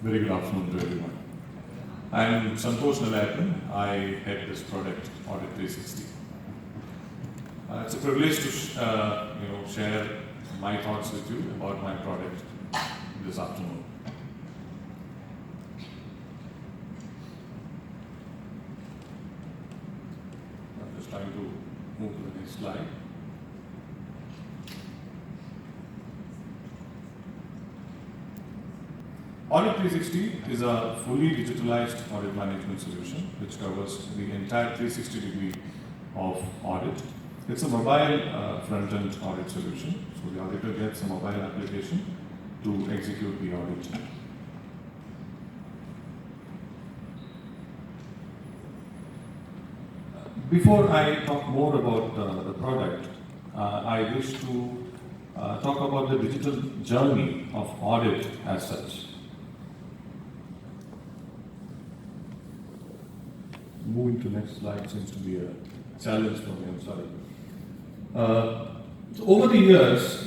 Very good afternoon to everyone. I am Santosh Nalayapan. I head this product, Audit360. It's a privilege to share my thoughts with you about my product this afternoon. I'm just trying to move to the next slide. Audit360 is a fully digitalized audit management solution which covers the entire 360 degree of audit. It's a mobile front-end audit solution, so the auditor gets a mobile application to execute the audit. Before I talk more about the product, I wish to talk about the digital journey of audit as such. Moving to the next slide seems to be a challenge for me, I'm sorry. So over the years,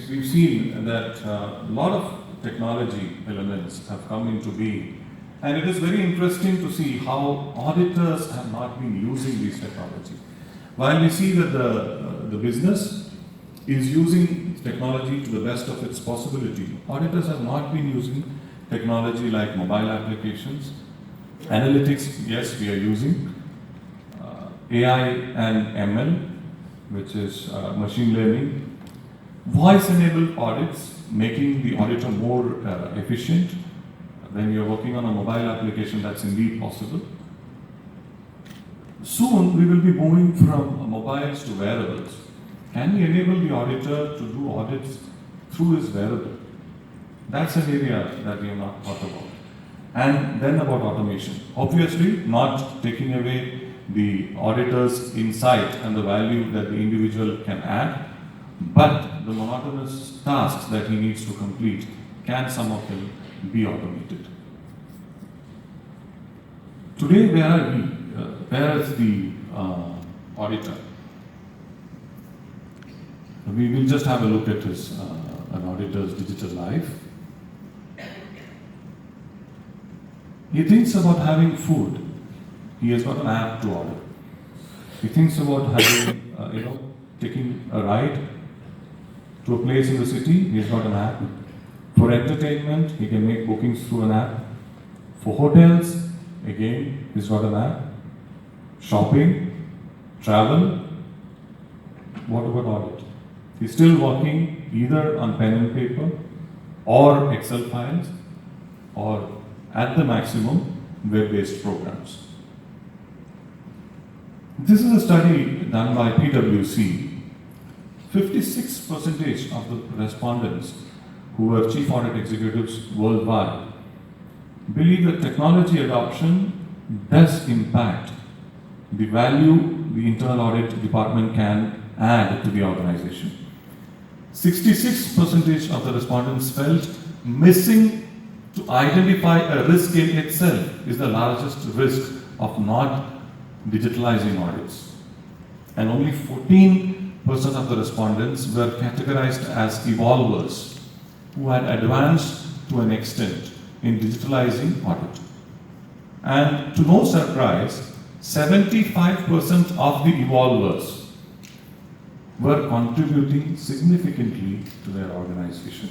we've seen that a lot of technology elements have come into being, and it is very interesting to see how auditors have not been using these technology. While we see that the business is using technology to the best of its possibility, auditors have not been using technology like mobile applications. Analytics, yes, we are using. AI and ML, which is machine learning. Voice-enabled audits, making the auditor more efficient. When you're working on a mobile application, that's indeed possible. Soon, we will be moving from mobiles to wearables. Can we enable the auditor to do audits through his wearable? That's an area that we have not thought about. And then about automation. Obviously, not taking away the auditor's insight and the value that the individual can add, but the monotonous tasks that he needs to complete, can some of them be automated? Today, where are we? Where is the auditor? We will just have a look at an auditor's digital life. He thinks about having food. He has got an app to order. He thinks about having, taking a ride to a place in the city. He has got an app. For entertainment, he can make bookings through an app. For hotels, again, he's got an app. Shopping, travel. What about audit? He's still working either on pen and paper or Excel files or at the maximum, web-based programs. This is a study done by PwC. 56% of the respondents who were chief audit executives worldwide believe that technology adoption does impact the value the internal audit department can add to the organization. 66% of the respondents felt missing to identify a risk in itself is the largest risk of not digitalizing audits. And only 14% of the respondents were categorized as evolvers who had advanced to an extent in digitalizing audit. And to no surprise, 75% of the evolvers were contributing significantly to their organization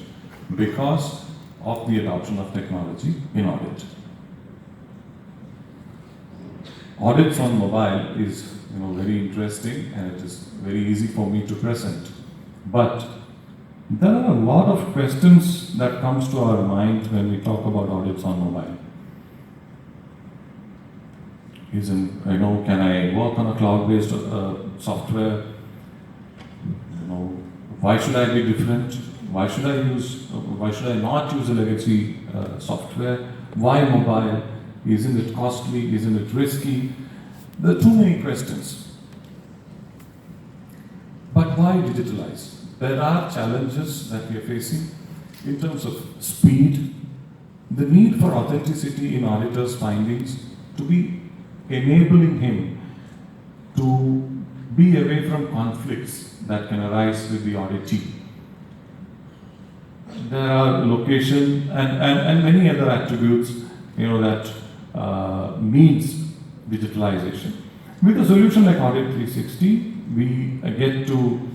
because of the adoption of technology in audit. Audits on mobile is very interesting, and it is very easy for me to present. But there are a lot of questions that comes to our mind when we talk about audits on mobile. Can I work on a cloud-based software? Why should I be different? Why should I not use a legacy software? Why mobile? Isn't it costly? Isn't it risky? There are too many questions. But why digitalize? There are challenges that we are facing in terms of speed, the need for authenticity in auditors' findings, to be enabling him to be away from conflicts that can arise with the auditee. there are location and many other attributes, that needs digitalization. With a solution like Audit360, we get to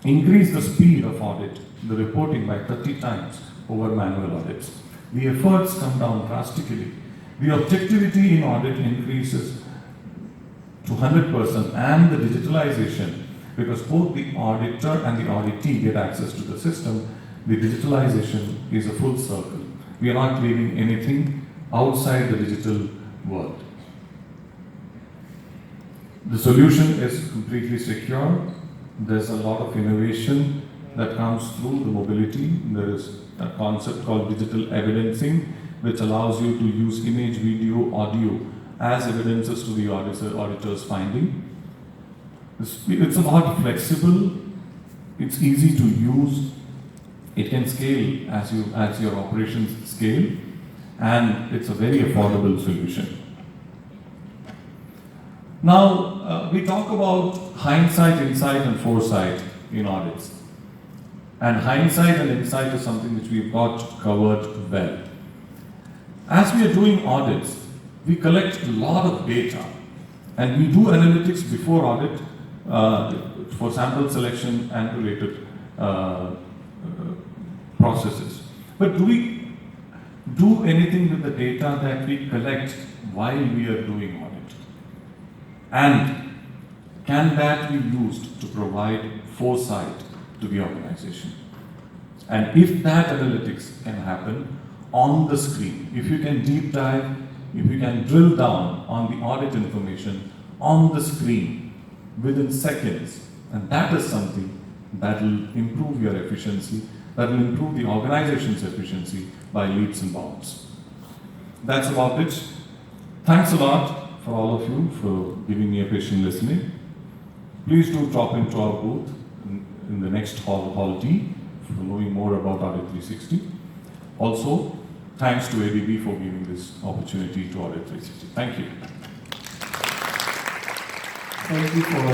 increase the speed of audit, the reporting by 30 times over manual audits. The efforts come down drastically. The objectivity in audit increases to 100%, and the digitalization, because both the auditor and the auditee get access to the system, the digitalization is a full circle. We are not leaving anything outside the digital world. The solution is completely secure. There's a lot of innovation that comes through the mobility. There is a concept called digital evidencing, which allows you to use image, video, audio as evidences to the auditor's finding. It's a lot flexible, it's easy to use, it can scale as your operations scale, and it's a very affordable solution. Now, we talk about hindsight, insight, and foresight in audits. And hindsight and insight is something which we've got covered well. As we are doing audits, we collect a lot of data, and we do analytics before audit for sample selection and related processes. But do we do anything with the data that we collect while we are doing audit? And can that be used to provide foresight to the organization? And if that analytics can happen on the screen, if you can deep dive, if you can drill down on the audit information on the screen within seconds, and that is something that will improve your efficiency, that will improve the organization's efficiency by leaps and bounds. That's about it. Thanks a lot for all of you for giving me a patient listening. Please do drop into our booth in the next hall D for knowing more about Audit360. Also, thanks to ADB for giving this opportunity to Audit360. Thank you. Thank you for